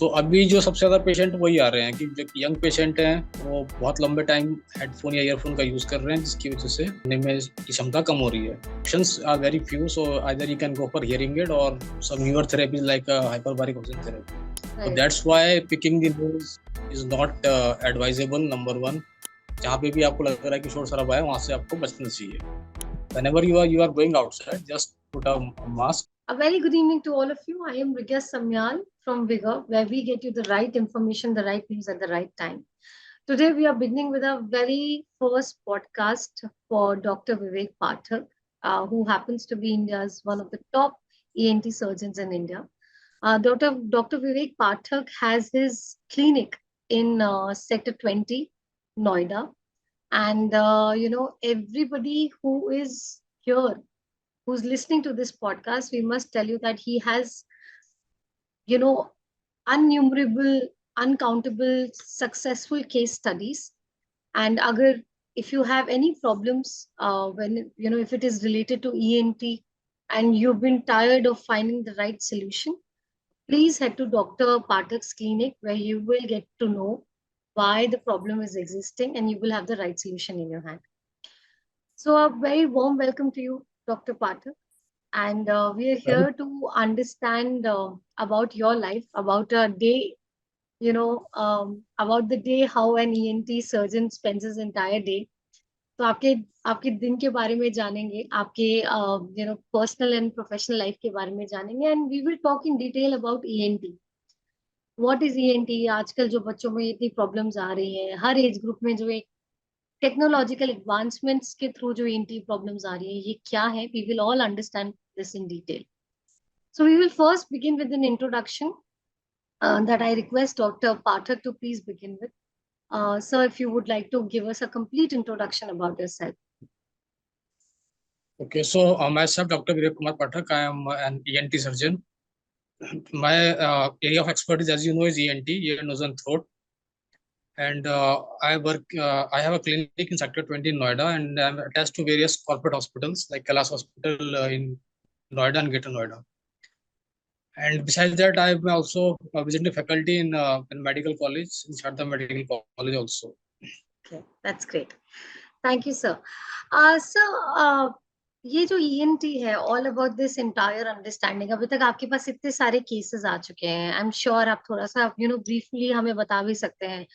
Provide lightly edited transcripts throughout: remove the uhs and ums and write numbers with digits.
तो अभी जो सबसे ज्यादा पेशेंट वही आ रहे हैं कि जो यंग पेशेंट हैं वो बहुत लंबे टाइम हेडफोन या ईयरफोन का यूज कर रहे हैं, जिसकी वजह से सुनने में की क्षमता कम हो रही है. Options are very few, so either you can go for hearing aid और some newer therapies like hyperbaric oxygen therapy. So that's why picking the nose is not advisable. Number one, जहाँ पे भी आपको लग रहा है कि शोर शराबा है, वहाँ से आपको बचना चाहिए. Whenever you are going outside, just put a mask. A very good evening to all of you. I am Vygr from Vygr, where we get you the right information, the right news at the right time. Today we are beginning with our very first podcast for Dr. Vivek Pathak, who happens to be India's one of the top ENT surgeons in India. Dr. Vivek Pathak has his clinic in Sector 20, Noida. And, everybody who is here, who's listening to this podcast, we must tell you that he has, innumerable, uncountable, successful case studies. And if you have any problems, if it is related to ENT and you've been tired of finding the right solution, please head to Dr. Pathak's clinic, where you will get to know why the problem is existing and you will have the right solution in your hand. So a very warm welcome to you, Dr. Pathak. And we are here to understand about your life, about a day, about the day how an ENT surgeon spends his entire day. तो आपके दिन के बारे में जानेंगे, आपके personal and professional life के बारे में जानेंगे, and we will talk in detail about ENT. What is ENT? आजकल जो बच्चों में इतनी प्रॉब्लम्स आ रही हैं, हर एज ग्रुप में जो एक टेक्नोलॉजिकल एडवांसमेंट्स के थ्रू जो ENT प्रॉब्लम्स आ रही है, ये क्या है? We will all understand this in detail. So we will first begin with an introduction that I request Dr. Pathak to please begin with. Sir, if you would like to give us a complete introduction about yourself. Okay, so myself, Dr. Vivek Kumar Pathak. I am an ENT surgeon. My area of expertise, as you know, is ENT, ear, nose, and throat. And I have a clinic in Sector 20 in Noida, and I'm attached to various corporate hospitals like Kailash Hospital in Noida and Greater Noida. And besides that, I'm also visiting faculty in medical college, in Sharda Medical College also. Okay, that's great. Thank you, sir. Sir, ये जो ENT है, all about this entire understanding, अभी तक आपके पास इतने सारे cases आ चुके हैं. आई एम श्योर आप थोड़ा सा ब्रीफली हमें बता भी सकते हैं.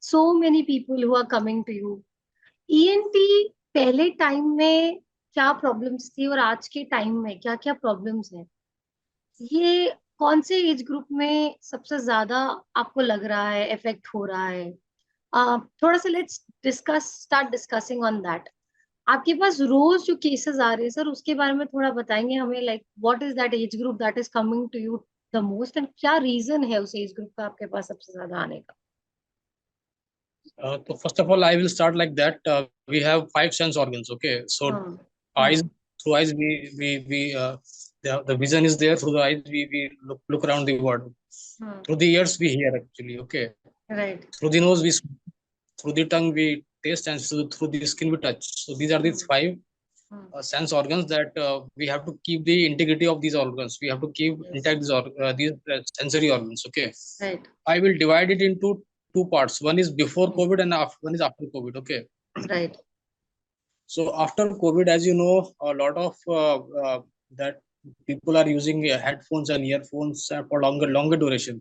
So many people who are coming to you. ENT पहले टाइम में क्या प्रॉब्लम्स थी और आज के टाइम में क्या क्या प्रॉब्लम्स हैं? ये कौन से एज ग्रुप में सबसे ज्यादा आपको लग रहा है, इफेक्ट हो रहा है? थोड़ा सा let's start discussing on that. आपके पास रोज जो केसेस आ रहे हैं सर, उसके बारे में थोड़ा बताएंगे हमें, like what is that age group that is coming to you the most, and क्या रीजन है उस एज ग्रुप का आपके पास सबसे ज्यादा आने का? So first of all, I will start like that. We have 5 sense organs. Okay, so eyes, through eyes the vision is there. Through the eyes we look around the world. Through the ears we hear actually. Okay, right. Through the nose we smell. Through the tongue we taste, and through the skin we touch. So these are the 5 sense organs that we have to keep the integrity of these organs. We have to keep intact these sensory organs. Okay, right. I will divide it into 2 parts. One is before COVID and one is after COVID. Okay, right. So after COVID, as you know, a lot of that people are using headphones and earphones for longer duration.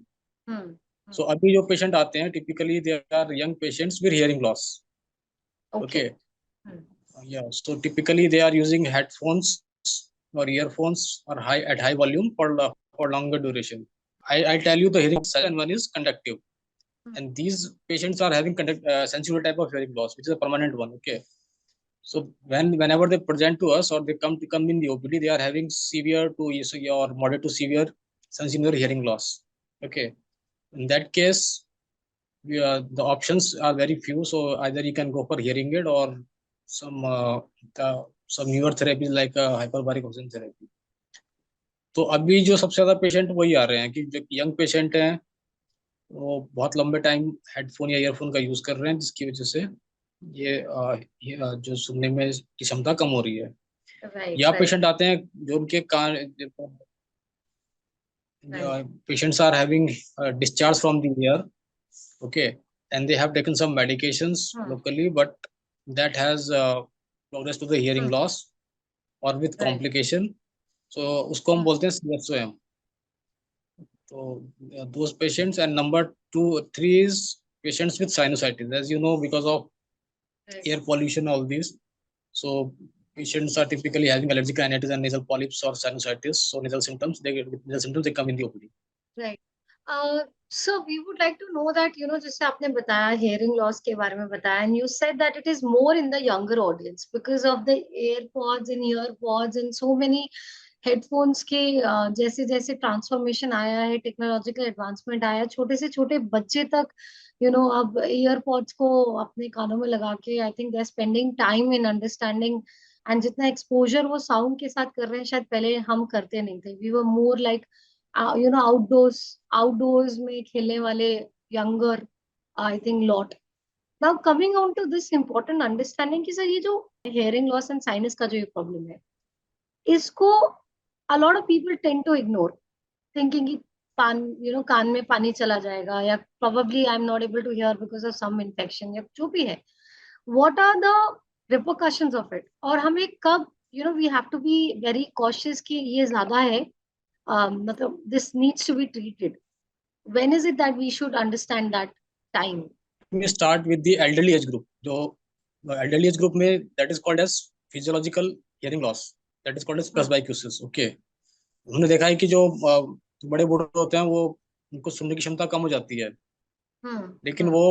So अभी जो patient आते हैं, typically they are young patients with hearing loss. Okay. Yeah. So typically they are using headphones or earphones or at high volume for longer duration. I tell you the hearing loss, and one is conductive. And these patients are having sensitive type of hearing loss, which is a permanent one. Okay. So whenever they present to us or they come in the OPD, they are having severe to or moderate to severe sensory hearing loss. Okay. In that case, the options are very few. So either you can go for hearing aid or some newer therapies like hyperbaric oxygen therapy. तो अभी जो सबसे ज्यादा patient वही आ रहे हैं कि जो यंग पेशेंट हैं वो बहुत लंबे टाइम हेडफोन या ईयरफोन का यूज कर रहे हैं, जिसकी वजह से ये जो सुनने में की क्षमता कम हो रही है. या पेशेंट आते हैं जो उनके कान Patients are having discharge from the ear, okay, and they have taken some medications locally, but that has progressed to the hearing loss or with complication. So उसको हम बोलते हैं CSOM. So those patients, and number two, three is patients with sinusitis. As you know, because of air pollution, all these. So patients are typically having allergic rhinitis and nasal polyps or sinusitis. So nasal symptoms they come in the OPD. Right. So we would like to know that, जैसे आपने बताया hearing loss के बारे में बताया, and you said that it is more in the younger audience because of the AirPods and EarPods and so many headphones के जैसे जैसे ट्रांसफॉर्मेशन आया है, टेक्नोलॉजिकल एडवांसमेंट आया है, छोटे से छोटे बच्चे तक अब ईयरपॉड्स को अपने कानों में लगा के I think they are spending time in understanding, and जितना एक्सपोजर वो साउंड के साथ कर रहे हैं शायद पहले हम करते नहीं थे. We were more like outdoors outdoors में खेलने वाले younger I think lot. Now coming on to this important understanding कि सर ये जो हेयरिंग लॉस एंड साइनस का जो ये प्रॉब्लम है, इसको a lot of people tend to ignore, thinking कि कान में पानी चला जाएगा, या probably I'm not able to hear because of some infection, या जो भी है. What are the repercussions of it? और हमें कब we have to be very cautious कि ये ज्यादा है, मतलब this needs to be treated. When is it that we should understand that time? Let me start with the elderly age group. जो elderly age group में that is called as physiological hearing loss. That is called as presbycusis. Okay. उन्होंने देखा है कि जो बड़े बूढ़े होते हैं वो उनको सुनने की क्षमता कम हो जाती है, लेकिन वो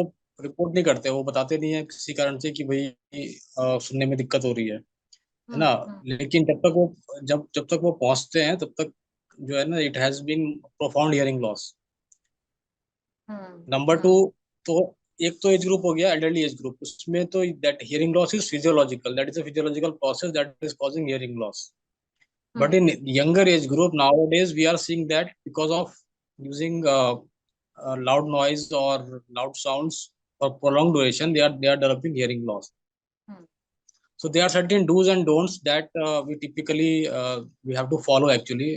रिपोर्ट नहीं करते, वो बताते नहीं है किसी कारण से कि भाई सुनने में दिक्कत हो रही है ना. लेकिन जब तक वो पहुंचते हैं तब तक जो है ना, it has been profound hearing loss. Number two, तो एक तो एज ग्रुप हो गया एल्डरली एज ग्रुप, उसमें तो that hearing loss is physiological, that is a physiological process that is causing hearing loss. But in younger age group nowadays, we are seeing that because of using loud noise or loud sounds for prolonged duration, they are developing hearing loss. So there are certain do's and don'ts that we typically we have to follow actually.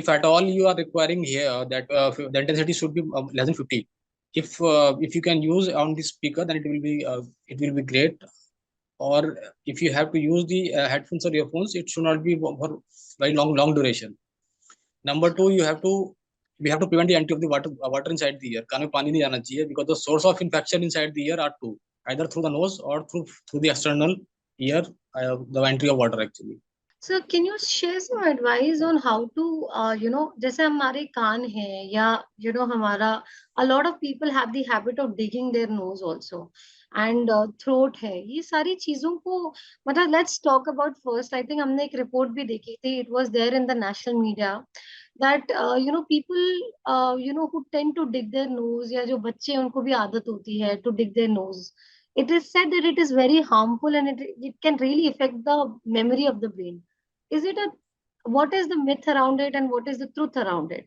If at all you are requiring here that the intensity should be less than 50. If you can use on the speaker, then it will be great. Or if you have to use the headphones or earphones, it should not be for very long duration. Number two, we have to prevent the entry of the water inside the ear. कान में पानी नहीं जाना चाहिए, because the source of infection inside the ear are two, either through the nose or through the external ear, the entry of water actually. So can you share some advice on how to जैसे हमारे कान है, या हमारा a lot of people have the habit of digging their nose also, and throat है, ये सारी चीजों को मतलब let's talk about first. I think हमने एक रिपोर्ट भी देखी थी, it was there in the national media, that people who tend to dig their nose, या जो बच्चे हैं उनको भी आदत होती है to dig their nose. It is said that it is very harmful, and it can really affect the memory of the brain. Is it what is the myth around it and what is the truth around it?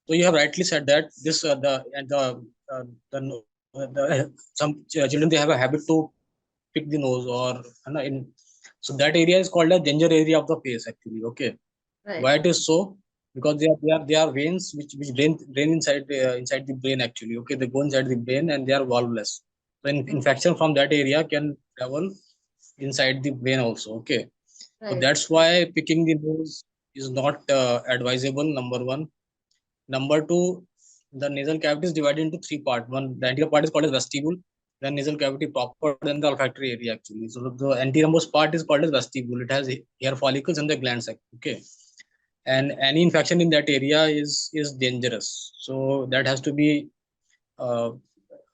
So you have rightly said that this some children, they have a habit to pick the nose, or so that area is called a danger area of the face actually. Okay. Right. Why it is so? Because they are veins which drain inside the brain actually. Okay, they go inside the brain and they are valveless. So infection from that area can travel inside the brain also. Okay. Right. So that's why picking the nose is not advisable. Number one. Number two, the nasal cavity is divided into three parts. One, the anterior part is called as vestibule, then nasal cavity proper, then the olfactory area actually. So the anteriormost part is called as vestibule. It has hair follicles and the glands. Okay. And any infection in that area is dangerous. So that has to be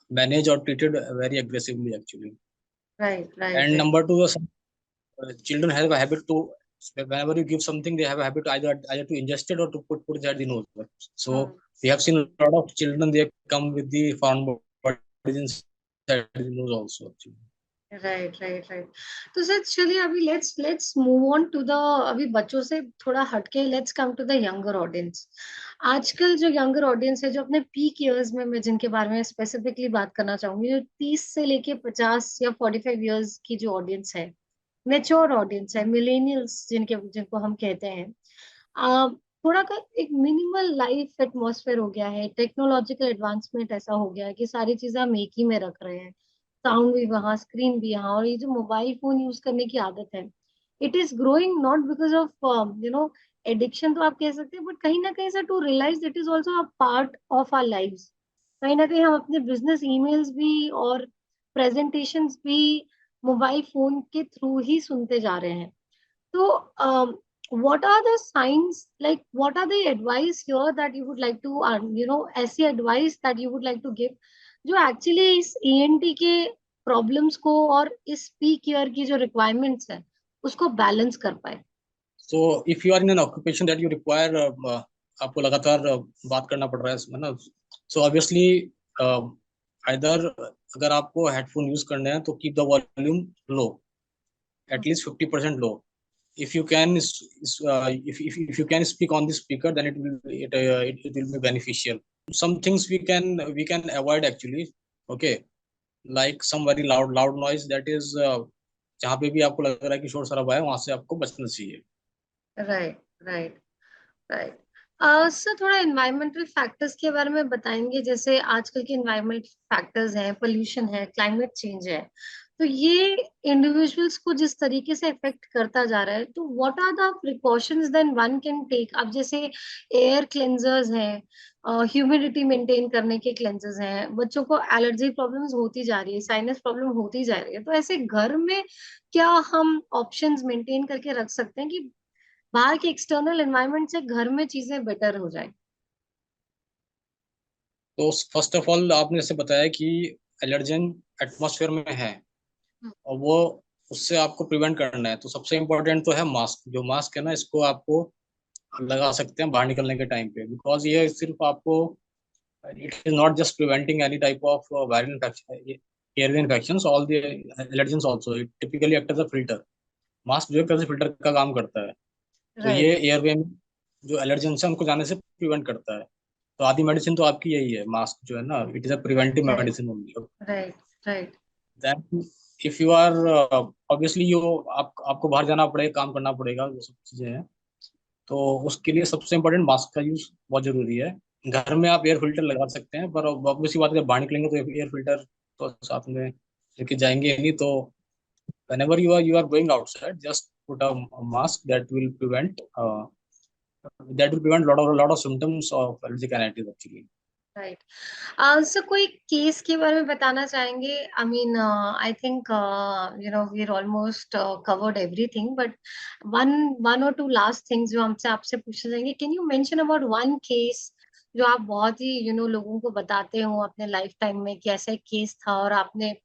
managed or treated very aggressively actually. Right. And number two, children have a habit to, whenever you give something, they have a habit to either to ingest it or to put inside the nose. So we have seen a lot of children, they come with the foreign bodies inside the nose also actually. Right. तो sir चलिए अभी let's move on to the, अभी बच्चों से थोड़ा हटके let's come to the younger audience. आजकल जो younger audience है, जो अपने peak years में, मैं जिनके बारे में स्पेसिफिकली बात करना चाहूंगी, जो 30 से लेके 50 या 45 years की जो audience है, मेच्योर ऑडियंस है, मिलेनियल्स जिनको हम कहते हैं, थोड़ा का एक मिनिमल लाइफ एटमॉस्फेयर हो गया है, टेक्नोलॉजिकल एडवांसमेंट ऐसा हो गया है कि सारी चीजें हम एक ही में रख रहे हैं, साउंड भी वहाँ, स्क्रीन भी यहाँ, और ये जो मोबाइल फोन यूज करने की आदत है, it is growing not because of addiction तो आप कह सकते हैं, बट कहीं ना कहीं से to realise it is also a part of our lives. कहीं ना कहीं हम अपने बिजनेस ईमेल्स भी और प्रेजेंटेशंस भी मोबाइल फोन के थ्रू ही सुनते जा रहे हैं। So, what are the signs, like, what are the advice here that you would like to, ऐसी advice that you would like to give, जो actually इस ENT के problems को और इस peak year की जो requirements है, उसको balance कर पाए? So if you are in an occupation that you require आपको लगातार बात करना पड़ रहा है इसमें ना, so obviously either अगर आपको हेडफोन यूज करने हैं तो keep the volume low, at least 50% low. If you can if you can speak on the speaker, then it will be beneficial. Some things we can avoid actually. Okay, like some very loud noise, that is जहाँ पे भी आपको लग रहा है कि शोर शराबा है, वहां से आपको बचना चाहिए. Right, right. राइट। सर थोड़ा इन्वायरमेंटल फैक्टर्स के बारे में बताएंगे, जैसे आजकल के इन्वायरमेंट फैक्टर्स हैं, पोल्यूशन है, क्लाइमेट चेंज है, तो ये इंडिविजुअल्स को जिस तरीके से इफेक्ट करता जा रहा है, तो what are the precautions then one can take? अब जैसे एयर क्लेंजर्स हैं, ह्यूमिडिटी मेंटेन करने के क्लेंजर्स हैं, बच्चों को एलर्जी प्रॉब्लम्स होती जा रही है, साइनस प्रॉब्लम होती जा रही है, तो ऐसे घर में क्या हम ऑप्शंस मेंटेन करके रख सकते हैं कि बाहर के एक्सटर्नल एनवायरनमेंट से घर में चीजें बेटर हो जाए? तो फर्स्ट ऑफ ऑल आपने जैसे बताया कि एलर्जन एटमॉस्फेयर में है, और वो उससे आपको प्रिवेंट करना है, तो सबसे इम्पोर्टेंट तो है मास्क. जो मास्क है ना, इसको आपको लगा सकते हैं बाहर निकलने के टाइम पे, बिकॉज ये सिर्फ आपको, it is not just preventing any type of viral infection, airway infection, all the allergens also, it typically act as a filter. Mask जो है फिल्टर का काम करता है, तो ये राइट, एयरवे में जो एलर्जेंस है उनको जाने से प्रिवेंट करता है. तो आधी मेडिसिन तो आपकी यही है, मास्क जो है ना, it is a preventive right, medicine only. Right, right, then if you are obviously you आपको बाहर जाना पड़ेगा, काम करना पड़ेगा, वो सब चीजें हैं, तो उसके लिए सबसे इम्पोर्टेंट मास्क का यूज बहुत जरूरी है. घर में आप एयर फिल्टर लगा सकते हैं, पर ऑब्वियस बात है, जब बाहर निकलेंगे तो एयर फिल्टर तो साथ में लेके जाएंगे नहीं. तो whenever you are going outside, just put a mask that will prevent lot of symptoms of allergic rhinitis actually. Right. Sir कोई केस के बारे में बताना चाहेंगे? I mean I think we are almost covered everything, but one one और two last things जो हमसे आपसे पूछना चाहेंगे, can you mention about one case जो आप बहुत ही लोगों को बताते हो अपने लाइफ टाइम में कि ऐसा एक केस था और आपने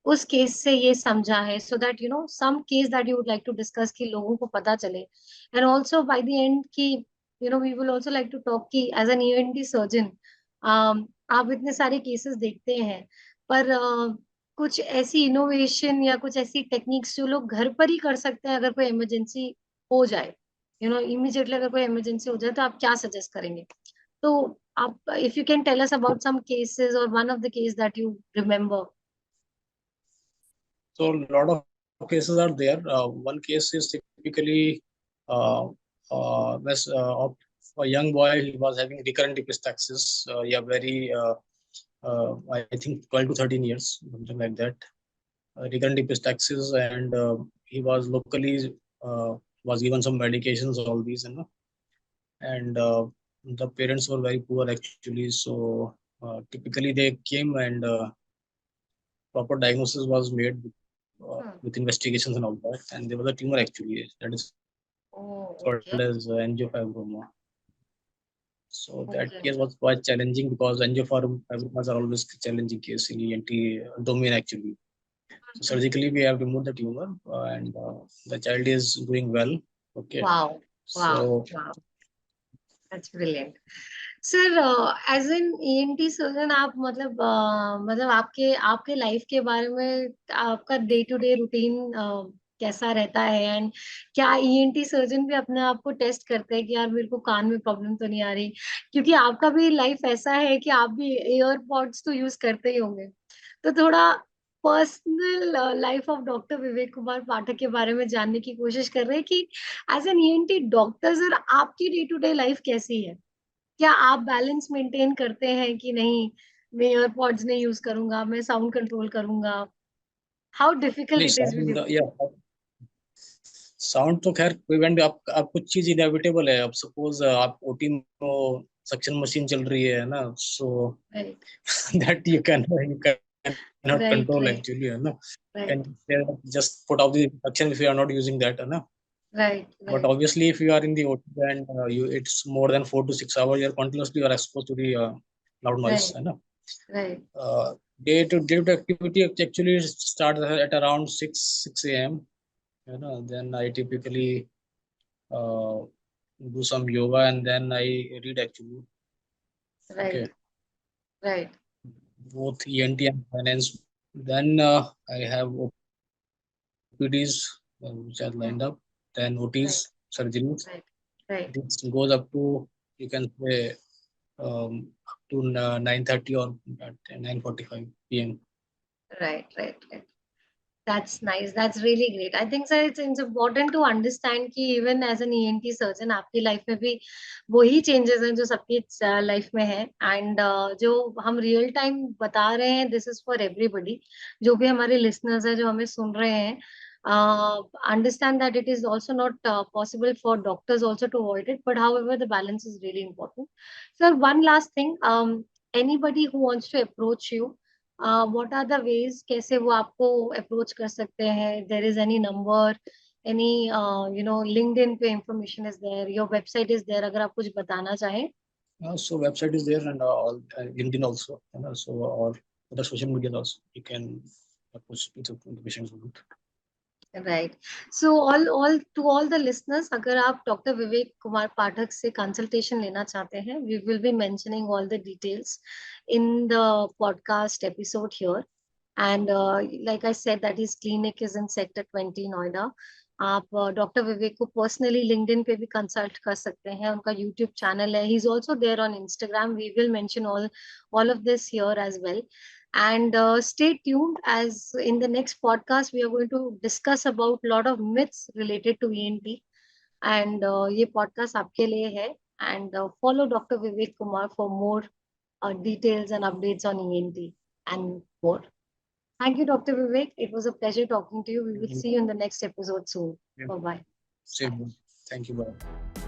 उस केस से ये समझा है, so that some case that you would like to discuss कि लोगों को पता चले, and also by the end कि we will also like to talk कि एज एन ईएनटी सर्जन आप इतने सारे केसेस देखते हैं, पर कुछ ऐसी इनोवेशन या कुछ ऐसी टेक्निक्स जो लोग घर पर ही कर सकते हैं अगर कोई इमरजेंसी हो जाए, इमीडिएटली अगर कोई इमरजेंसी हो जाए, तो आप क्या सजेस्ट करेंगे? तो आप, if you can tell us about some cases और one of the case that you remember. So a lot of cases are there. One case is typically uh, of a young boy. He was having recurrent epistaxis. Yeah, very I think 12 to 13 years, something like that. Recurrent epistaxis, and he was locally was given some medications, all these, and the parents were very poor actually. So typically they came, and proper diagnosis was made with investigations and all that, and there was a tumor actually that is Oh, called okay. as angiofibroma. So that Okay. case was quite challenging because angiofibromas are always challenging case in ENT domain actually. So surgically we have removed the tumor, and the child is doing well. Okay, Wow. Wow. so Wow. That's brilliant. Sir as an ENT surgeon, आप मतलब आपके आपके life के बारे में, आपका day to day routine कैसा रहता है, एंड क्या ईएनटी सर्जन भी अपने आप को टेस्ट करते हैं कि यार मेरे को कान में प्रॉब्लम तो नहीं आ रही? क्योंकि आपका भी लाइफ ऐसा है कि आप भी एयरपॉड्स तो यूज करते ही होंगे, तो थोड़ा personal life of doctor Vivek Kumar Pathak के बारे में जानने की कोशिश कर रहे हैं कि as an ENT doctor sir आपकी डे टू डे लाइफ कैसी है? क्या आप बैलेंस मेंटेन करते हैं कि नहीं, मैं एयरपॉड्स नहीं यूज करूंगा, मैं साउंड कंट्रोल करूंगा? हाउ डिफिकल्ट नहीं it is with sound you? या साउंड तो खैर प्रिवेंट आप कुछ चीज इनएविटेबल है। अब सपोज आप ओटी में सक्शन मशीन चल रही है ना, so right that you can not right control right actually, है ना। Right can just put off the suction if you are not using that, है ना। Right But right obviously if you are in the OT and it's more than 4 to 6 hours, you're continuously you are exposed to the loud noise, right है ना। Right Day to activity actually starts at around 6 a.m. You know, then I typically uh, do some yoga and then I read actually. Right Okay, right both ENT and finance. Then I have OPDs which are lined up. Then right OTs, surgeries. Right right This goes up to, you can say, up to 9:30 or 9:45 p.m. Right right That's nice. That's really great. I think sir, it's important to understand कि even as an ENT surgeon आपकी life में भी वही changes हैं जो सबकी life में है, एंड जो हम रियल टाइम बता रहे हैं दिस इज फॉर एवरीबडी। जो भी हमारे लिसनर्स हैं जो हमें सुन रहे हैं, understand that it is also not possible for doctors also to avoid it, but however the balance is really important. Sir one last thing, anybody who wants to approach you, what are the ways, कैसे वो आपको approach कर सकते हैं? There is any number, any LinkedIn पे information is there, your website is there, अगर आप कुछ बताना चाहें? So website is there and all LinkedIn also, you know, so or other social media also. You can post piece of information on it. Right. So all to all the listeners, अगर आप doctor Vivek Kumar Pathak से consultation लेना चाहते हैं, we will be mentioning all the details in the podcast episode here. And like I said that his clinic is in sector 20 Noida. आप doctor विवेक को personally LinkedIn पे भी कंसल्ट कर सकते हैं, उनका यूट्यूब चैनल है, he is also there on Instagram, we will mention all of this here as well. And stay tuned, as in the next podcast we are going to discuss about lot of myths related to ENT, and ये podcast आपके लिए है। And follow Dr. Vivek Kumar for more details and updates on ENT and more. Thank you, Dr. Vivek. It was a pleasure talking to you. We will see you in the next episode soon. Yeah, Bye bye. same. Thank you. Bye.